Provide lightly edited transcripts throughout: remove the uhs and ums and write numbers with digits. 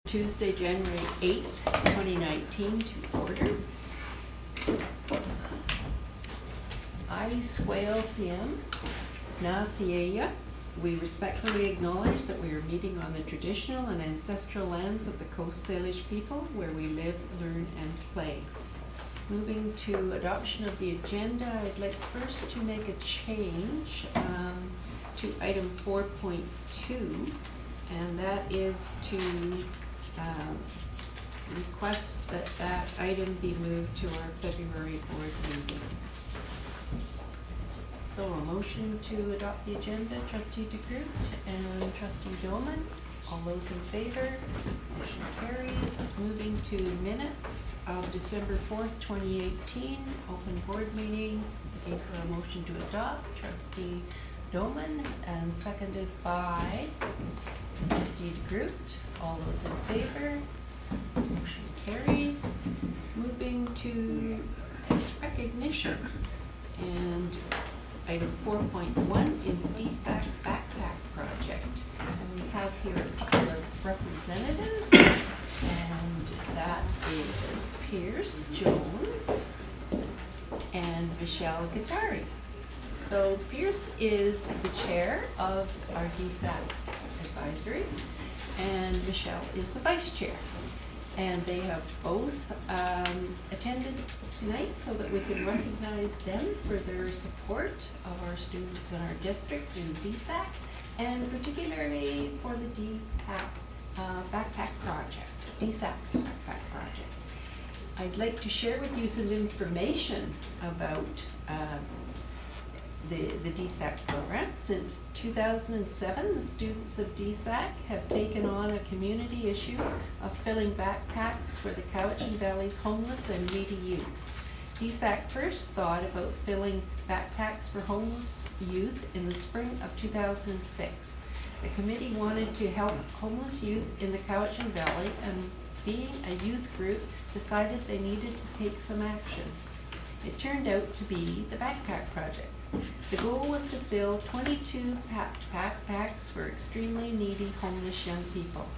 Tuesday, January 8th, 2019 to order. I, Swale Siem, Na Sieya, we respectfully acknowledge that we are meeting on the traditional and ancestral lands of the Coast Salish people where we live, learn, and play. Moving to adoption of the agenda, I'd like first to make a change to item 4.2, and that is to request that that item be moved to our February board meeting. So a motion to adopt the agenda, Trustee DeGroot and Trustee Doman. All those in favor? Motion carries. Moving to minutes of December 4th, 2018, open board meeting. Looking for a motion to adopt. Trustee Doman and seconded by Trustee DeGroot. All those in favor? Motion carries. Moving to recognition. And item 4.1 is DSAC Backpack Project. And we have here a couple of representatives. And that is Pierce Jones and Michelle Guattari. So Pierce is the chair of our DSAC advisory, and Michelle is the vice chair. And they have both attended tonight so that we can recognize them for their support of our students in our district in DSAC, and particularly for the backpack project, DSAC backpack project. I'd like to share with you some information about the DSAC program. Since 2007, the students of DSAC have taken on a community issue of filling backpacks for the Cowichan Valley's homeless and needy youth. DSAC first thought about filling backpacks for homeless youth in the spring of 2006. The committee wanted to help homeless youth in the Cowichan Valley, and being a youth group, decided they needed to take some action. It turned out to be the Backpack Project. The goal was to fill 22 backpacks for extremely needy homeless young people.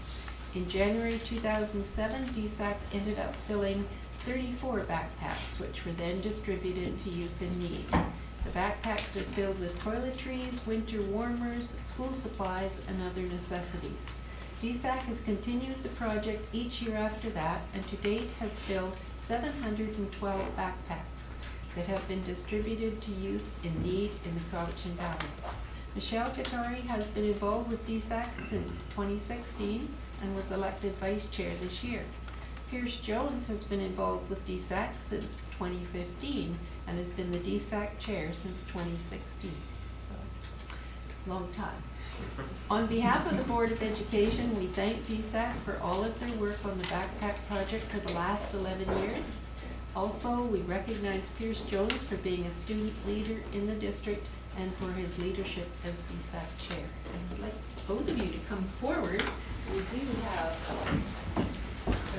In January 2007, DSAC ended up filling 34 backpacks, which were then distributed to youth in need. The backpacks are filled with toiletries, winter warmers, school supplies, and other necessities. DSAC has continued the project each year after that, and to date has filled 712 backpacks that have been distributed to youth in need in the Cowichan Valley. Michelle Guattari has been involved with DSAC since 2016 and was elected vice chair this year. Pierce Jones has been involved with DSAC since 2015 and has been the DSAC chair since 2016. So, long time. On behalf of the Board of Education, we thank DSAC for all of their work on the Backpack Project for the last 11 years. Also, we recognize Pierce Jones for being a student leader in the district and for his leadership as DSAC chair. And I'd like both of you to come forward. We do have a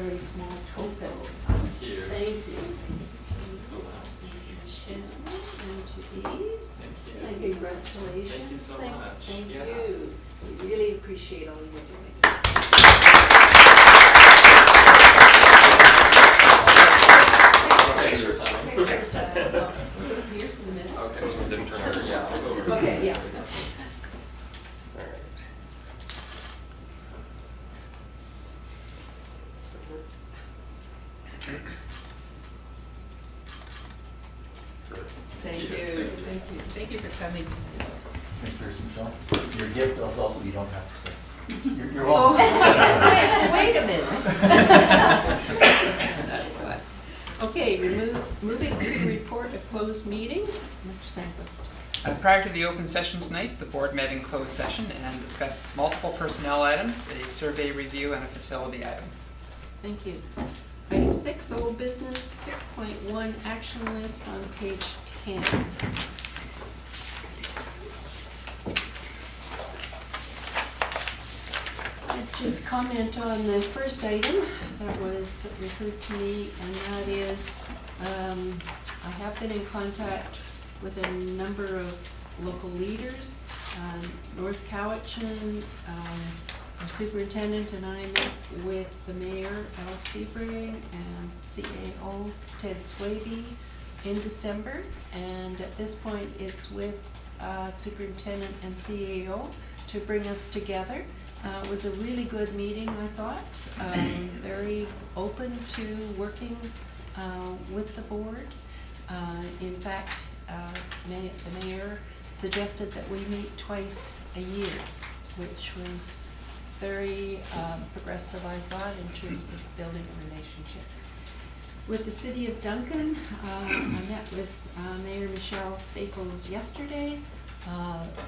very small token. Thank you. Thank you. So, and to these. Thank you. And congratulations. Thank you so much. Thank Yeah. you. We really appreciate all you're doing. Thanks for your time. Here's the minute. Okay, so didn't turn over. Yeah, I'll go over. Okay, yeah. All right. Thank you. Thank you. Thank you for coming. Thank you, Michelle. Your gift is also, you don't have to stay. You're Oh, welcome. wait a minute. That's what. Okay, moving to report a closed meeting. Mr. Sanquist. Prior to the open session tonight, the board met in closed session and discussed multiple personnel items, a survey review, and a facility item. Thank you. Item 6, old business, 6.1 action list on page 10. I'd just comment on the first item that was referred to me, and that is I have been in contact with a number of local leaders, North Cowichan, Our superintendent and I met with the mayor, Al Sebring, and CAO, Ted Swaby, in December. And at this point, it's with superintendent and CAO to bring us together. It was a really good meeting, I thought. Very open to working with the board. In fact, the mayor suggested that we meet twice a year, which was very progressive, I thought, in terms of building a relationship. With the city of Duncan, I met with Mayor Michelle Staples yesterday.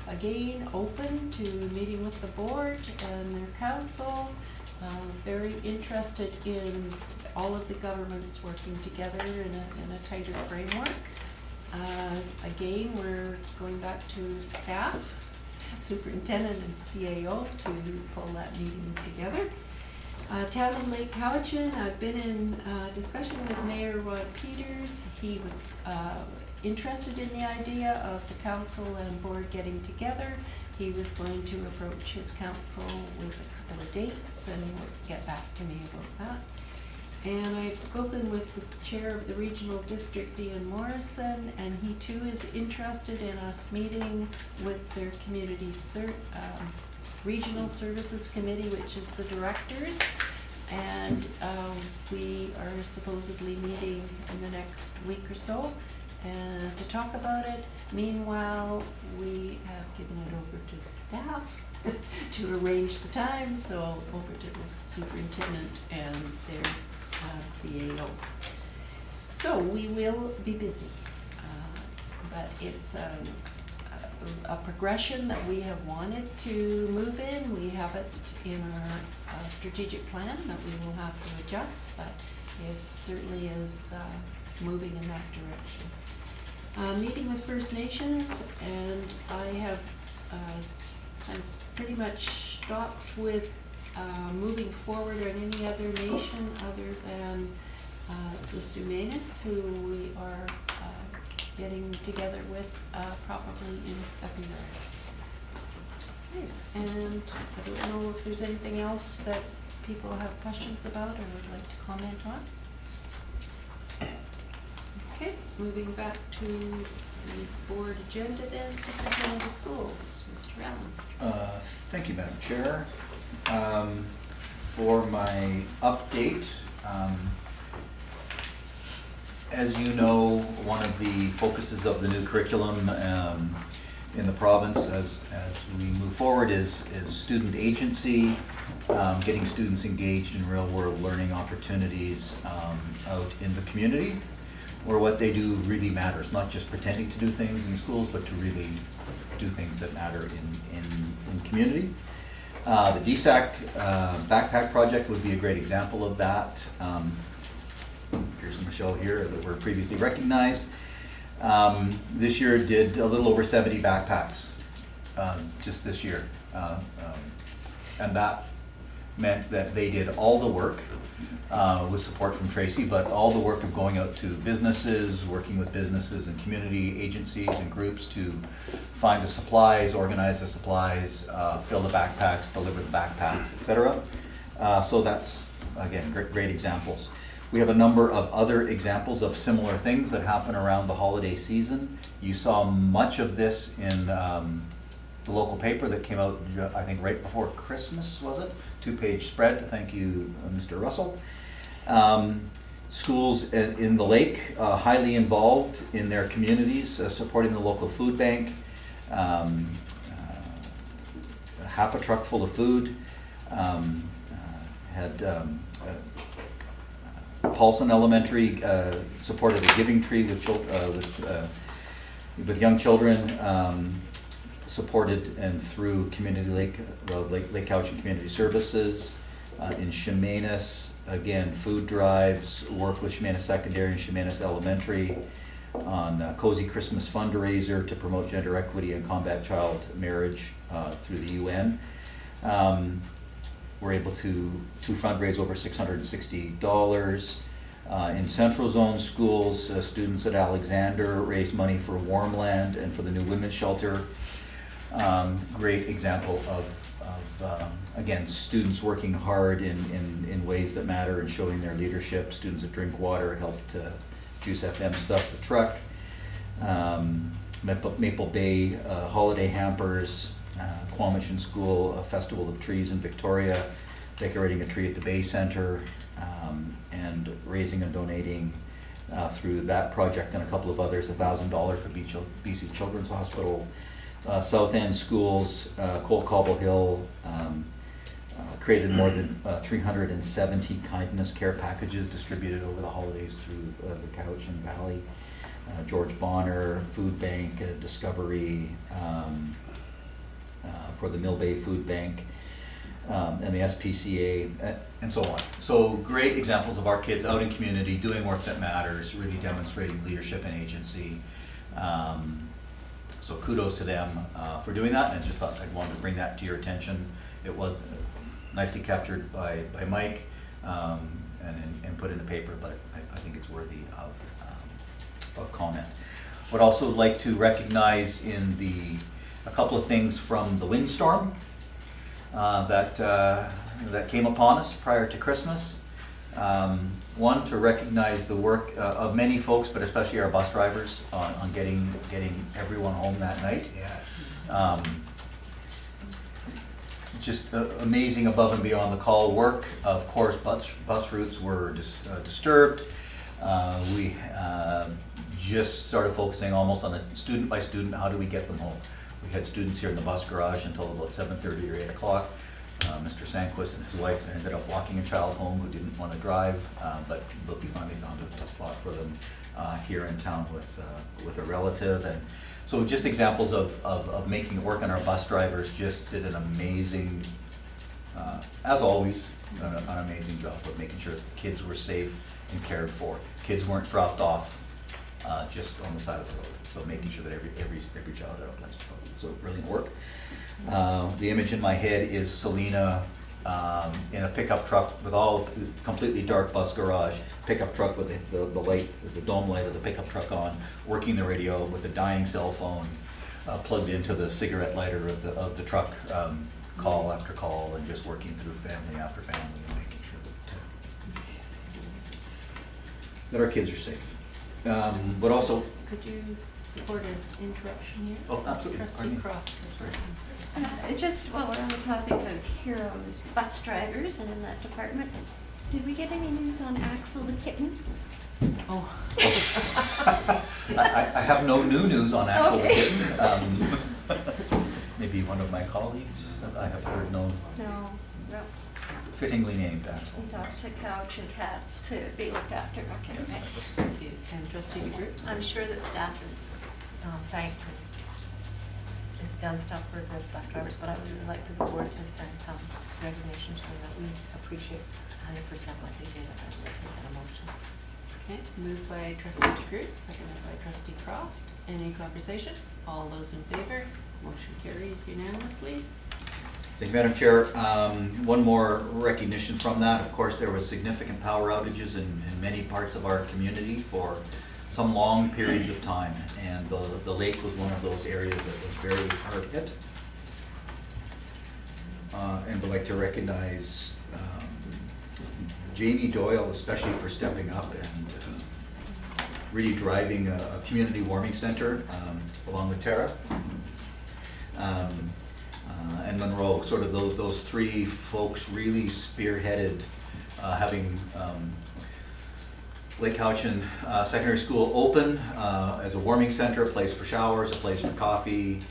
Again, open to meeting with the board and their council. Very interested in all of the governments working together in a tighter framework. Again, we're going back to staff, superintendent and CAO to pull that meeting together. Town of Lake Cowichan, I've been in discussion with Mayor Rod Peters. He was interested in the idea of the council and board getting together. He was going to approach his council with a couple of dates, and he will get back to me about that. And I've spoken with the chair of the regional district, Ian Morrison, and he too is interested in us meeting with their community regional services committee, which is the directors. And we are supposedly meeting in the next week or so to talk about it. Meanwhile, we have given it over to staff to arrange the time, so over to the superintendent and their CAO. So we will be busy, but it's a progression that we have wanted to move in. We have it in our strategic plan that we will have to adjust, but it certainly is moving in that direction. Meeting with First Nations, and I have I'm pretty much stopped with moving forward on any other nation other than the Sumanis, who we are getting together with probably in February. Okay. And I don't know if there's anything else that people have questions about or would like to comment on. Okay, moving back to the board agenda then, Superintendent of Schools, Mr. Allen. Thank you, Madam Chair. For my update, as you know, one of the focuses of the new curriculum in the province as we move forward is student agency, getting students engaged in real world learning opportunities out in the community, where what they do really matters, not just pretending to do things in schools, but to really do things that matter in community. The DSAC backpack project would be a great example of that. Here's Michelle here that were previously recognized. This year did a little over 70 backpacks just this year. And that meant that they did all the work with support from Tracy, but all the work of going out to businesses, working with businesses and community agencies and groups to find the supplies, organize the supplies, fill the backpacks, deliver the backpacks, etc. So that's, again, great examples. We have a number of other examples of similar things that happen around the holiday season. You saw much of this in the local paper that came out, I think, right before Christmas, was it? 2-page spread. Thank you, Mr. Russell. Schools in the lake, highly involved in their communities, supporting the local food bank. Half a truck full of food. Paulson Elementary supported a giving tree with young children, supported and through Community Lake Cowichan Community Services. In Chemainus, again, food drives, work with Chemainus Secondary and Chemainus Elementary on Cozy Christmas fundraiser to promote gender equity and combat child marriage through the UN. We're able to fundraise over $660. In Central Zone schools, students at Alexander raised money for Warmland and for the new women's shelter. Great example of again, students working hard in ways that matter and showing their leadership. Students that drink water helped Juice FM stuff the truck. Maple Bay holiday hampers, Quamission School, a festival of trees in Victoria, decorating a tree at the Bay Center, and raising and donating through that project and a couple of others, $1,000 for BC Children's Hospital, South End Schools, Cole Cobble Hill, created more than 370 kindness care packages distributed over the holidays through the Cowichan Valley. George Bonner, Food Bank, Discovery, for the Mill Bay Food Bank, and the SPCA, and so on. So great examples of our kids out in community doing work that matters, really demonstrating leadership and agency. So kudos to them for doing that, and I just thought I wanted to bring that to your attention. It was nicely captured by Mike and put in the paper, but I think it's worthy of comment. Would also like to recognize a couple of things from the windstorm that came upon us prior to Christmas. One, to recognize the work of many folks, but especially our bus drivers on getting everyone home that night. Yes. Just amazing above and beyond the call work. Of course, bus routes were disturbed. We just started focusing almost on a student by student, how do we get them home? We had students here in the bus garage until about 7:30 or 8 o'clock. Mr. Sandquist and his wife ended up walking a child home who didn't want to drive, but we finally found a spot for them here in town with a relative. And so just examples of making it work, and our bus drivers just did an amazing, as always, an amazing job of making sure kids were safe and cared for. Kids weren't dropped off just on the side of the road. So making sure that every child had a place to go. So brilliant work. The image in my head is Selena in a pickup truck with all completely dark bus garage, pickup truck with the light, the dome light of the pickup truck on, working the radio with a dying cell phone plugged into the cigarette lighter of the truck, call after call, and just working through family after family and making sure that our kids are safe. But also, Could you support an interruption here? oh, absolutely. Trustee Pardon me. Croft. Just while we're on the topic of heroes, bus drivers, and in that department, did we get any news on Axel the kitten? Oh. I have no new news on Axel the Okay. kitten. Maybe one of my colleagues, I have heard no, No, well, fittingly named Axel. he's off to Couch and Cats to be looked after. Okay, thanks. Thank you. And Trustee DeGroot? I'm sure that staff is thanked and has done stuff for the bus drivers, but I would really like for the board to send some recognition to them that we appreciate 100% what they did. I'd like to make that a motion. Okay, moved by Trustee DeGroot, seconded by Trustee Croft. Any conversation? All those in favor? Motion carries unanimously. Thank you, Madam Chair. One more recognition from that. Of course, there was significant power outages in many parts of our community for some long periods of time, and the lake was one of those areas that was very hard hit. And would like to recognize Jamie Doyle, especially for stepping up and really driving a community warming center along with Tara. And Monroe, sort of those three folks really spearheaded having Lake Cowichan Secondary School open as a warming center, a place for showers, a place for coffee,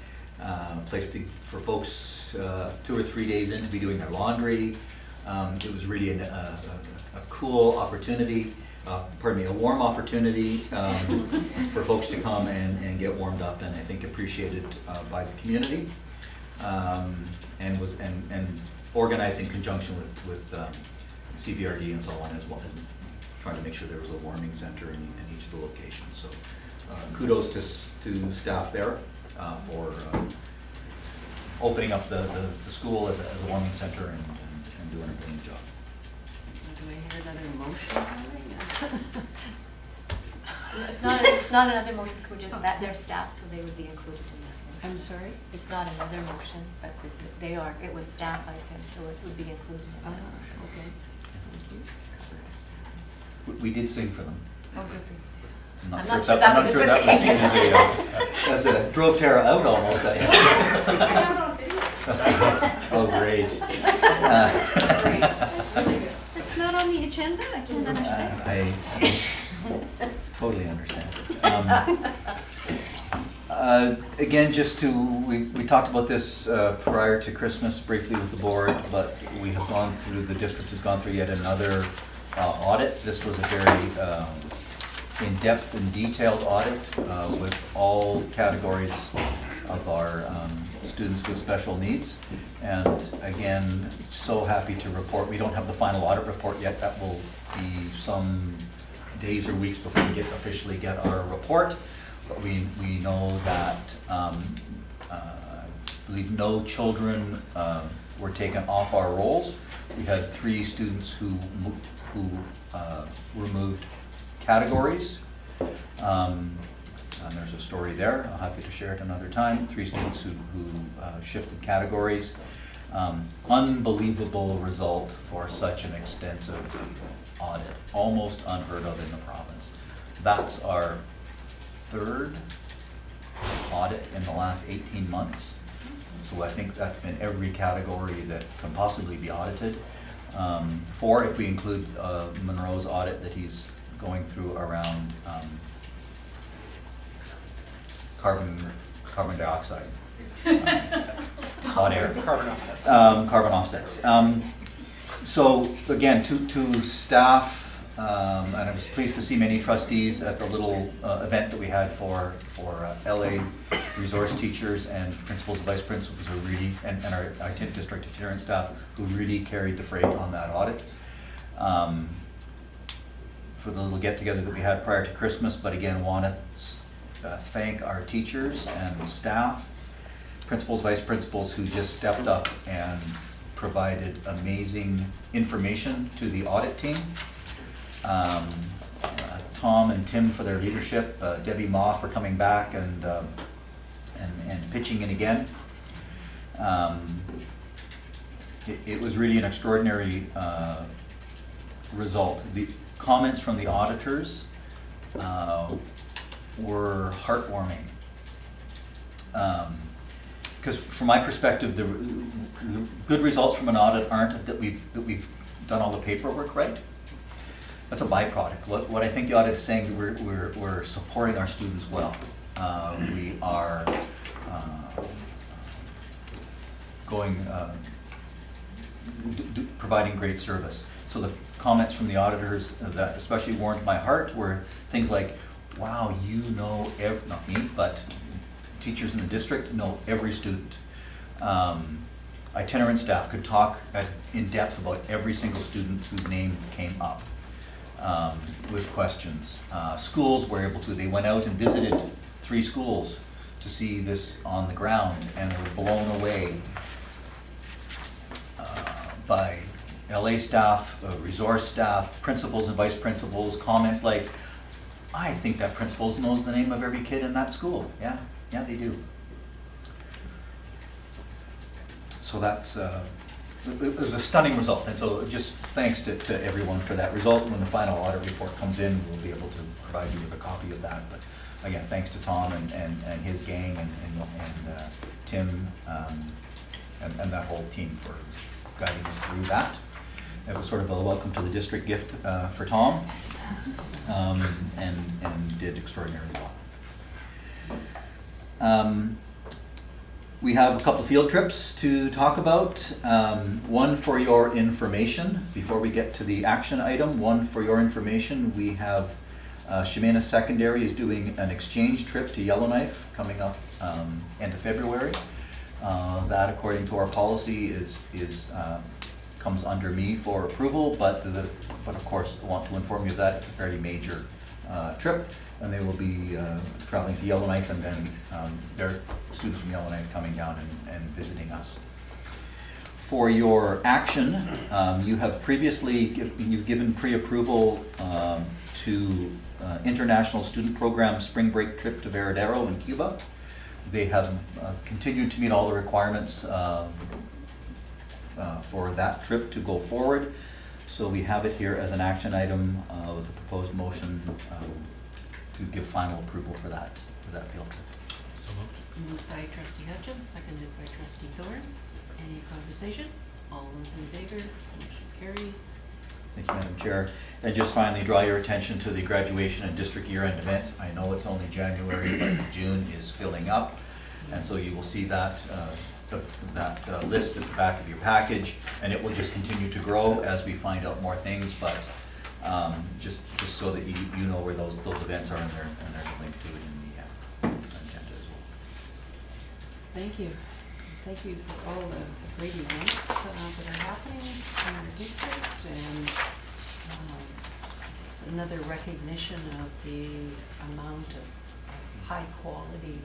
a place for folks 2 or 3 days in to be doing their laundry. It was really a cool opportunity, a warm opportunity for folks to come and get warmed up, and I think appreciated by the community. And was organized in conjunction with CVRD and so on, as well as trying to make sure there was a warming center in each of the locations. So kudos to staff there for opening up the school as a warming center and doing a brilliant job. Do I hear another motion coming? It's not another motion, could we just, that their staff, so they would be included in that I'm sorry? It's not another motion, but they are, it was staff I sent, so it would be included in that motion. Okay, thank you. We did sing for them. Oh, good. I'm not I'm sure not if sure that, that I'm not was a sure good that was thing. seen as a drove Tara out almost. Oh, great. It's not on the agenda, I can't understand. I totally understand. Again, just to, we talked about this prior to Christmas briefly with the board, but we have gone through, the district has gone through yet another audit. This was a very in-depth and detailed audit with all categories of our students with special needs. And again, so happy to report, we don't have the final audit report yet. That will be some days or weeks before we officially get our report. But we know that I believe no children were taken off our rolls. We had 3 students who removed categories. And there's a story there. I'm happy to share it another time. 3 students who shifted categories. Unbelievable result for such an extensive audit. Almost unheard of in the province. That's our 3rd audit in the last 18 months. So I think that's been every category that can possibly be audited. 4 if we include Monroe's audit that he's going through around carbon dioxide, hot air. Carbon offsets. Carbon offsets. So again, to staff, and I was pleased to see many trustees at the little event that we had for LA resource teachers and principals and vice principals who really, and our district itinerant staff who really carried the freight on that audit. For the little get-together that we had prior to Christmas, but again, want to thank our teachers and staff, principals, vice principals who just stepped up and provided amazing information to the audit team. Tom and Tim for their leadership, Debbie Ma for coming back and pitching in again. It was really an extraordinary result. The comments from the auditors were heartwarming. Because from my perspective, the good results from an audit aren't that we've done all the paperwork right. That's a byproduct. What I think the audit is saying, we're supporting our students well. We are providing great service. So the comments from the auditors that especially warmed my heart were things like, wow, you know, not me, but teachers in the district know every student. Itinerant staff could talk in depth about every single student whose name came up with questions. Schools were able to, they went out and visited 3 schools to see this on the ground and were blown away by LA staff, resource staff, principals and vice principals, comments like, I think that principal knows the name of every kid in that school. Yeah, they do. So that's, it was a stunning result. And so just thanks to everyone for that result. When the final audit report comes in, we'll be able to provide you with a copy of that. But again, thanks to Tom and his gang and Tim and that whole team for guiding us through that. It was sort of a welcome to the district gift for Tom, and did extraordinarily well. We have a couple of field trips to talk about. One for your information, before we get to the action item, one for your information, we have Shemana Secondary is doing an exchange trip to Yellowknife coming up end of February. That, according to our policy, comes under me for approval, but of course I want to inform you that it's a fairly major trip, and they will be traveling to Yellowknife, and then their students from Yellowknife coming down and visiting us. For your action, you have previously given pre-approval to International Student Program Spring Break Trip to Veradero in Cuba. They have continued to meet all the requirements for that trip to go forward. So we have it here as an action item with a proposed motion to give final approval for that field trip. Moved by trustee Hutchins, seconded by trustee Thorne. Any conversation? All those in favor, motion carries. Thank you, Madam Chair. And just finally, draw your attention to the graduation and district year-end events. I know it's only January, but June is filling up. And so you will see that list at the back of your package, and it will just continue to grow as we find out more things, but just so that you know where those events are, and they're linked to it in the agenda as well. Thank you. Thank you for all the great events that are happening in our district, and it's another recognition of the amount of high-quality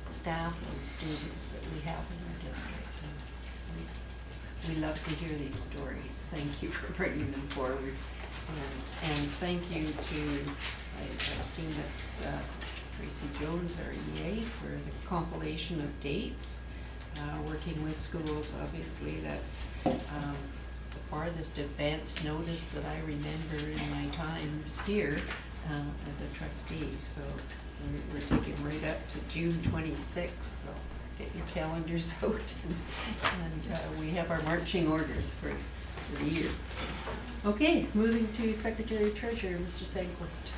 staff and students that we have in our district. And we love to hear these stories. Thank you for bringing them forward. And thank you to, I assume that's Tracy Jones, our EA, for the compilation of dates. Working with schools, obviously, that's the farthest advance notice that I remember in my times here as a trustee. So we're taking right up to June 26th, so get your calendars out. And we have our marching orders for the year. Okay, moving to Secretary Treasurer, Mr. Sandquist.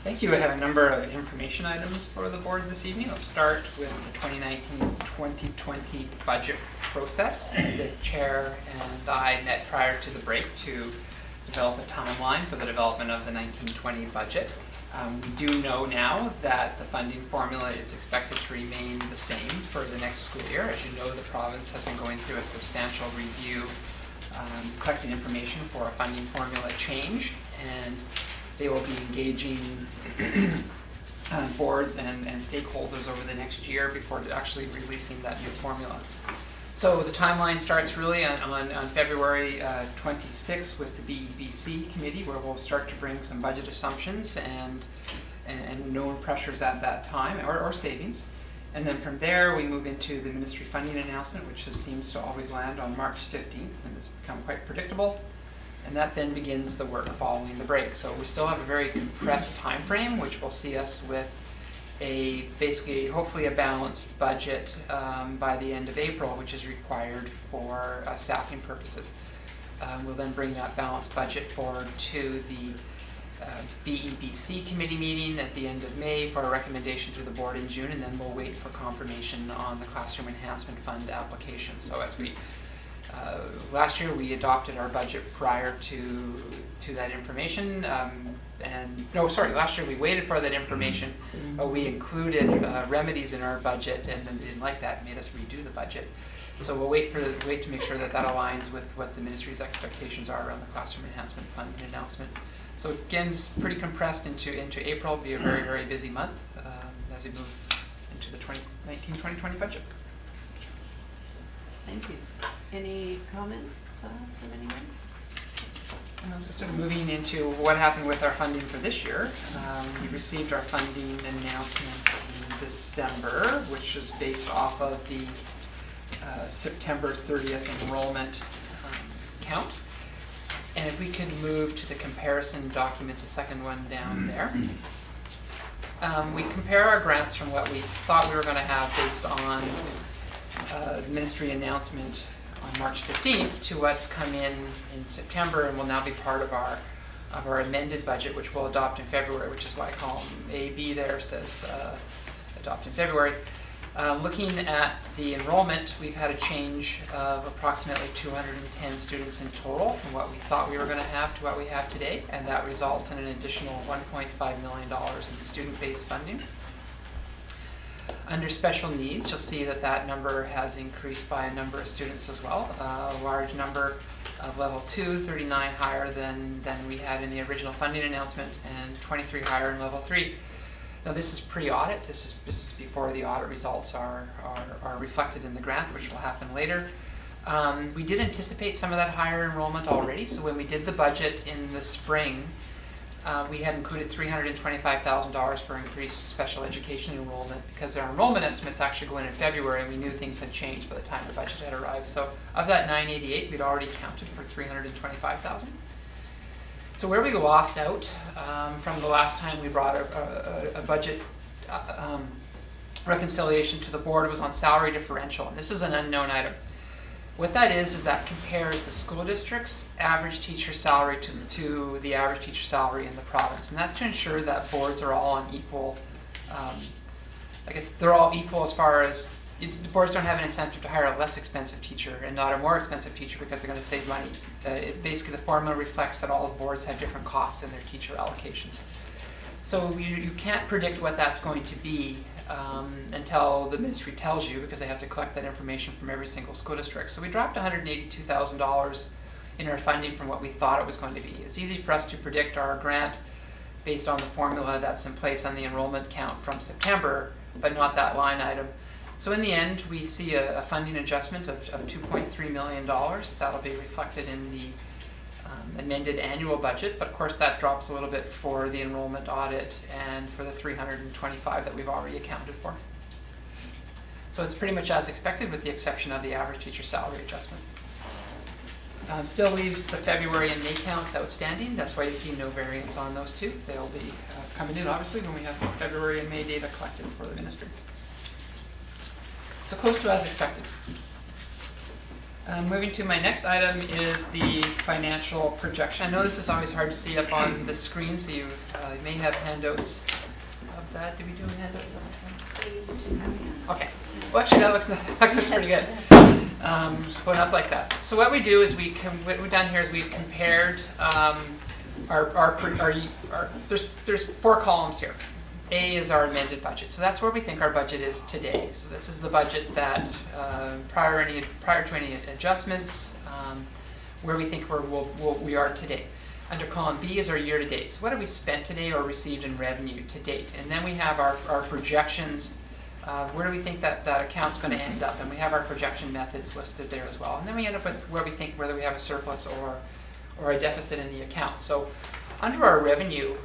Thank you. I have a number of information items for the board this evening. I'll start with the 2019-2020 budget process. The chair and I met prior to the break to develop a timeline for the development of the 1920 budget. We do know now that the funding formula is expected to remain the same for the next school year. As you know, the province has been going through a substantial review, collecting information for a funding formula change, and they will be engaging boards and stakeholders over the next year before actually releasing that new formula. So the timeline starts really on February 26th with the BEBC committee, where we'll start to bring some budget assumptions and known pressures at that time, or savings. And then from there, we move into the ministry funding announcement, which seems to always land on March 15th, and it's become quite predictable. And that then begins the work following the break. So we still have a very compressed time frame, which will see us with basically hopefully a balanced budget by the end of April, which is required for staffing purposes. We'll then bring that balanced budget forward to the BEBC committee meeting at the end of May for a recommendation to the board in June, and then we'll wait for confirmation on the Classroom Enhancement Fund application. So as we last year we adopted our budget prior to that information, last year we waited for that information. We included remedies in our budget, and then didn't like that, made us redo the budget. So we'll wait to make sure that aligns with what the ministry's expectations are around the Classroom Enhancement Fund announcement. So again, it's pretty compressed into April. It'll be a very, very busy month as we move into the 2019-2020 budget. Thank you. Any comments from anyone? So sort of moving into what happened with our funding for this year. We received our funding announcement in December, which is based off of the September 30th enrollment count. And if we could move to the comparison document, the second one down there. We compare our grants from what we thought we were going to have based on the ministry announcement on March 15th to what's come in September and will now be part of our amended budget, which we'll adopt in February, which is why column A, B there says adopt in February. Looking at the enrollment, we've had a change of approximately 210 students in total from what we thought we were going to have to what we have today, and that results in an additional $1.5 million in student-based funding. Under special needs, you'll see that number has increased by a number of students as well. A large number of level 2, 39 higher than we had in the original funding announcement, and 23 higher in level 3. Now this is pre-audit. This is before the audit results are reflected in the grant, which will happen later. We did anticipate some of that higher enrollment already, so when we did the budget in the spring, we had included $325,000 for increased special education enrollment because our enrollment estimates actually go in February and we knew things had changed by the time the budget had arrived. So of that 988, we'd already counted for 325,000. So where we lost out from the last time we brought a budget reconciliation to the board was on salary differential, and this is an unknown item. What that is that compares the school district's average teacher salary to the average teacher salary in the province, and that's to ensure that boards are all on equal, I guess they're all equal as far as the boards don't have an incentive to hire a less expensive teacher and not a more expensive teacher because they're going to save money. Basically, the formula reflects that all the boards have different costs in their teacher allocations. So you can't predict what that's going to be until the ministry tells you, because they have to collect that information from every single school district. So we dropped $182,000 in our funding from what we thought it was going to be. It's easy for us to predict our grant based on the formula that's in place on the enrollment count from September, but not that line item. So in the end, we see a funding adjustment of $2.3 million. That'll be reflected in the amended annual budget, but of course that drops a little bit for the enrollment audit and for the 325 that we've already accounted for. So it's pretty much as expected with the exception of the average teacher salary adjustment. Still leaves the February and May counts outstanding. That's why you see no variance on those two. They'll be coming in obviously when we have February and May data collected for the ministry. So close to as expected. Moving to my next item is the financial projection. I know this is always hard to see up on the screen, so you may have handouts of that. Did we do handouts on that? Okay. Well, actually, that looks pretty good. Going up like that. So what we do is what we've done here is we've compared there's 4 columns here. A is our amended budget. So that's where we think our budget is today. So this is the budget that prior to any adjustments, where we think we are today. Under column B is our year to date. So what have we spent today or received in revenue to date? And then we have our projections. Where do we think that account's going to end up? And we have our projection methods listed there as well. And then we end up with where we think whether we have a surplus or a deficit in the account. So under our revenue,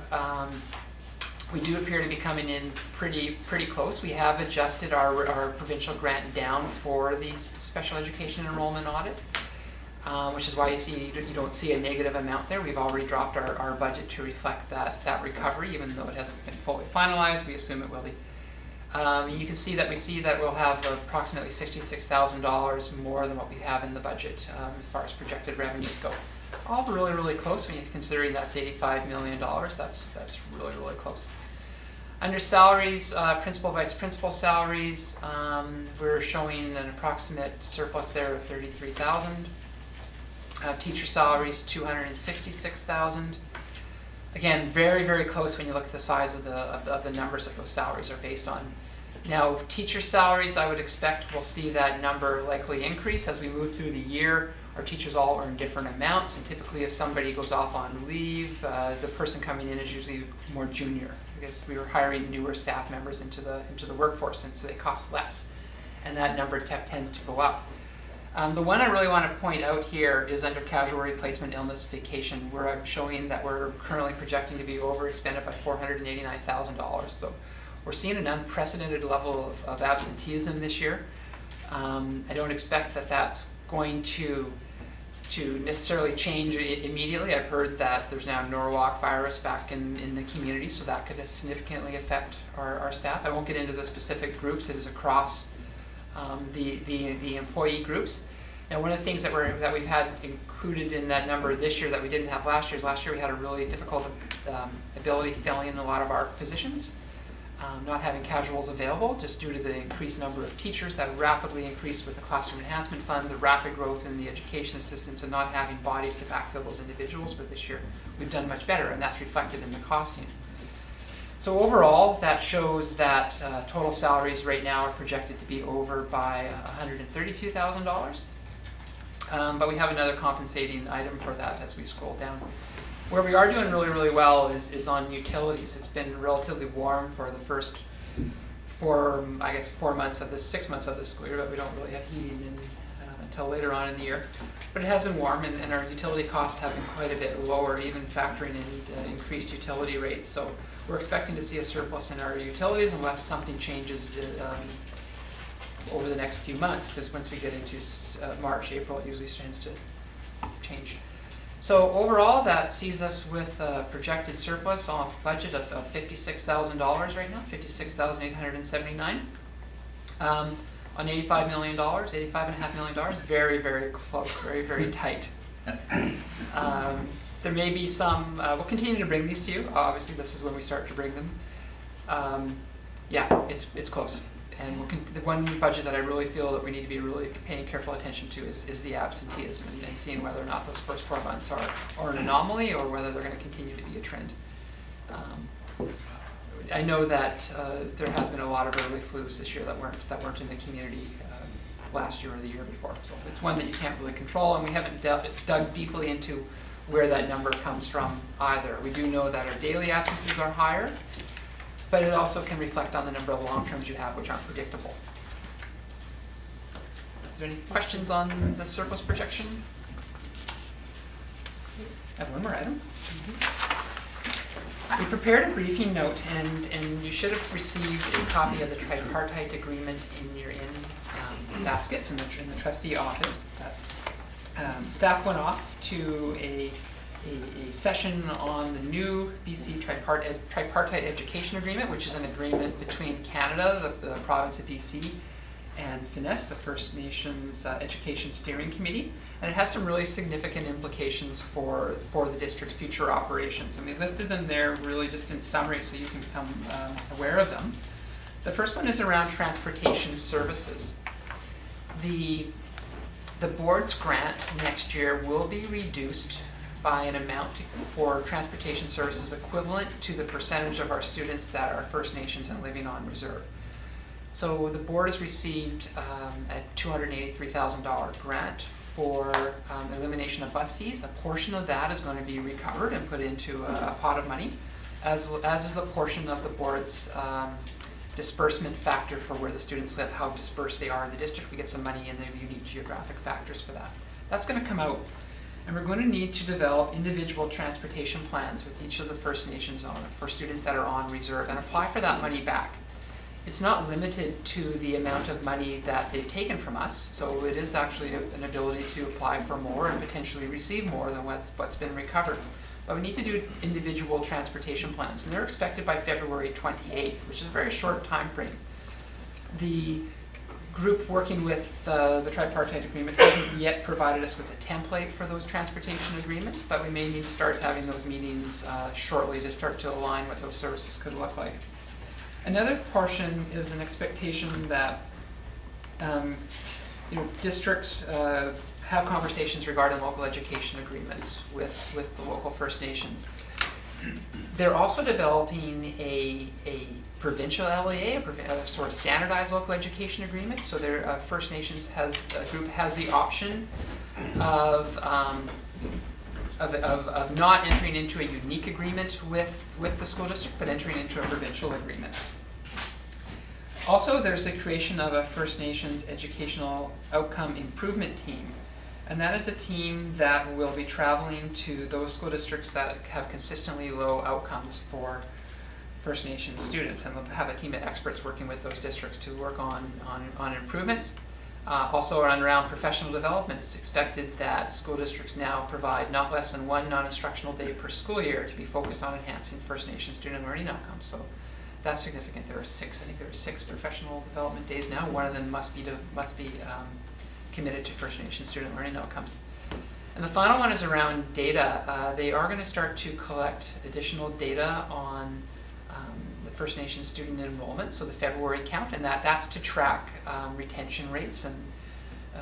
we do appear to be coming in pretty close. We have adjusted our provincial grant down for the special education enrollment audit, which is why you don't see a negative amount there. We've already dropped our budget to reflect that recovery, even though it hasn't been fully finalized. We assume it will be. You can see that we'll have approximately $66,000 more than what we have in the budget as far as projected revenues go. All really close when you're considering that's $85 million. That's really close. Under salaries, principal, vice principal salaries, we're showing an approximate surplus there of $33,000. Teacher salaries, $266,000. Again, very close when you look at the size of the numbers that those salaries are based on. Now, teacher salaries, I would expect we'll see that number likely increase as we move through the year. Our teachers all earn different amounts, and typically if somebody goes off on leave, the person coming in is usually more junior, because we were hiring newer staff members into the workforce, and so they cost less, and that number tends to go up. The one I really want to point out here is under casual replacement, illness, vacation, where I'm showing that we're currently projecting to be overexpended by $489,000. So we're seeing an unprecedented level of absenteeism this year. I don't expect that that's going to necessarily change immediately. I've heard that there's now Norwalk virus back in the community, so that could significantly affect our staff. I won't get into the specific groups. It is across the employee groups. Now, one of the things that we've had included in that number this year that we didn't have last year is last year we had a really difficult ability filling in a lot of our positions. Not having casuals available just due to the increased number of teachers that rapidly increased with the Classroom Enhancement Fund, the rapid growth in the education assistants, and not having bodies to backfill those individuals. But this year we've done much better, and that's reflected in the costing. So overall, that shows that total salaries right now are projected to be over by $132,000. But we have another compensating item for that as we scroll down. Where we are doing really well is on utilities. It's been relatively warm for the first 6 months of the school year, but we don't really have heating until later on in the year. But it has been warm, and our utility costs have been quite a bit lower, even factoring in increased utility rates. So we're expecting to see a surplus in our utilities unless something changes over the next few months, because once we get into March, April, it usually tends to change. So overall, that sees us with a projected surplus off budget of $56,000 right now, $56,879. On $85 million, $85.5 million, very, very close, very, very tight. There may be some, we'll continue to bring these to you. Obviously, this is when we start to bring them. Yeah, it's close. And the one budget that I really feel that we need to be really paying careful attention to is the absenteeism, and seeing whether or not those first 4 months are an anomaly or whether they're going to continue to be a trend. I know that there has been a lot of early flus this year that weren't in the community last year or the year before. So it's one that you can't really control, and we haven't dug deeply into where that number comes from either. We do know that our daily absences are higher, but it also can reflect on the number of long terms you have, which aren't predictable. Is there any questions on the surplus projection? I have one more item. We prepared a briefing note, and you should have received a copy of the tripartite agreement in your baskets in the trustee office. Staff went off to a session on the new BC tripartite education agreement, which is an agreement between Canada, the province of BC, and FNES, the First Nations Education Steering Committee. And it has some really significant implications for the district's future operations. And we listed them there really just in summary so you can become aware of them. The first one is around transportation services. The board's grant next year will be reduced by an amount for transportation services equivalent to the percentage of our students that are First Nations and living on reserve. So the board has received a $283,000 grant for elimination of bus fees. A portion of that is going to be recovered and put into a pot of money, as is the portion of the board's disbursement factor for where the students live, how dispersed they are in the district. We get some money in the unique geographic factors for that. That's going to come out. And we're going to need to develop individual transportation plans with each of the First Nations on it for students that are on reserve and apply for that money back. It's not limited to the amount of money that they've taken from us, so it is actually an ability to apply for more and potentially receive more than what's been recovered. But we need to do individual transportation plans, and they're expected by February 28th, which is a very short time frame. The group working with the tripartite agreement hasn't yet provided us with a template for those transportation agreements, but we may need to start having those meetings shortly to start to align what those services could look like. Another portion is an expectation that districts have conversations regarding local education agreements with the local First Nations. They're also developing a provincial LEA, a sort of standardized local education agreement. So their First Nations group has the option of not entering into a unique agreement with the school district, but entering into a provincial agreement. Also, there's the creation of a First Nations Educational Outcome Improvement Team. And that is a team that will be traveling to those school districts that have consistently low outcomes for First Nations students. And they'll have a team of experts working with those districts to work on improvements. Also around professional development, it's expected that school districts now provide not less than one non-instructional day per school year to be focused on enhancing First Nations student learning outcomes. So that's significant. There are six professional development days now. One of them must be committed to First Nations student learning outcomes. And the final one is around data. They are going to start to collect additional data on the First Nations student enrollment, so the February count, and that's to track retention rates, and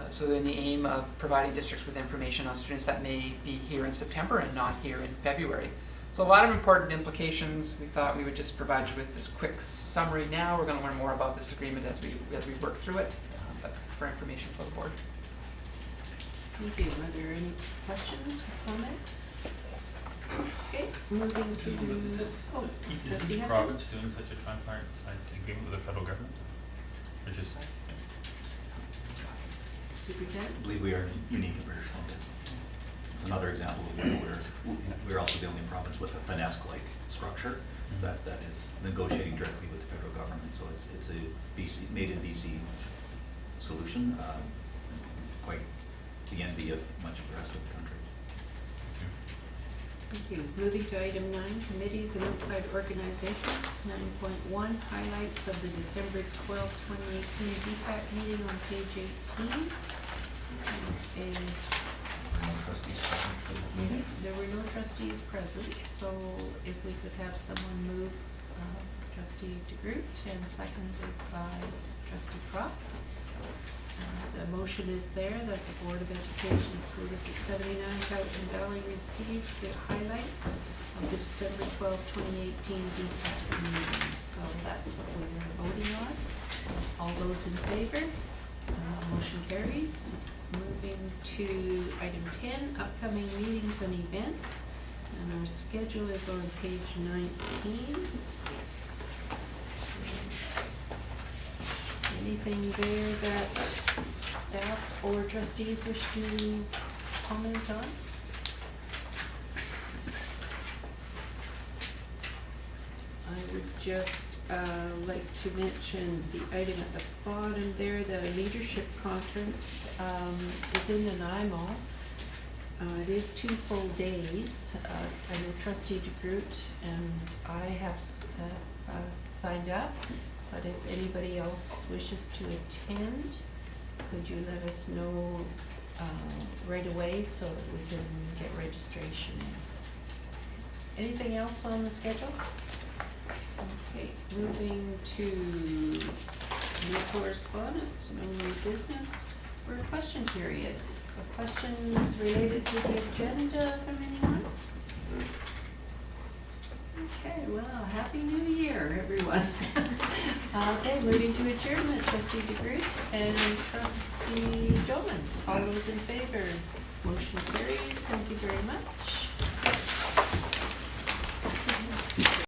so in the aim of providing districts with information on students that may be here in September and not here in February. So a lot of important implications. We thought we would just provide you with this quick summary now. We're going to learn more about this agreement as we work through it, but for information for the board. Thank you. Are there any questions or comments? Okay, moving to. Is this private students that you're trying to find agreement with the federal government? Or just Superintendent? I believe we are unique in British Columbia. It's another example of where we're also the only province with a finance-like structure that is negotiating directly with the federal government. So it's a BC, made in BC solution, quite the envy of much of the rest of the country. Thank you. Moving to item 9, committees and outside organizations. 9.1, highlights of the December 12, 2018 DSAC meeting on page 18. And No trustees present for the meeting. there were no trustees present, so if we could have someone move trustee DeGroot and seconded by trustee Croft. The motion is there that the Board of Education, School District 79, Cowichan Valley receives the highlights of the December 12, 2018 DSAC meeting. So that's what we are voting on. All those in favor? Motion carries. Moving to item 10, upcoming meetings and events. And our schedule is on page 19. Anything there that staff or trustees wish to comment on? I would just like to mention the item at the bottom there, the leadership conference is in Nanaimo. It is 2 full days. I know trustee DeGroot and I have signed up, but if anybody else wishes to attend, could you let us know right away so that we can get registration? Anything else on the schedule? Okay, moving to new correspondence, no new business, for question period. So questions related to the agenda from anyone? Okay, well, Happy New Year, everyone. Okay, moving to adjournment, trustee DeGroot and trustee Doman. All those in favor? Motion carries. Thank you very much.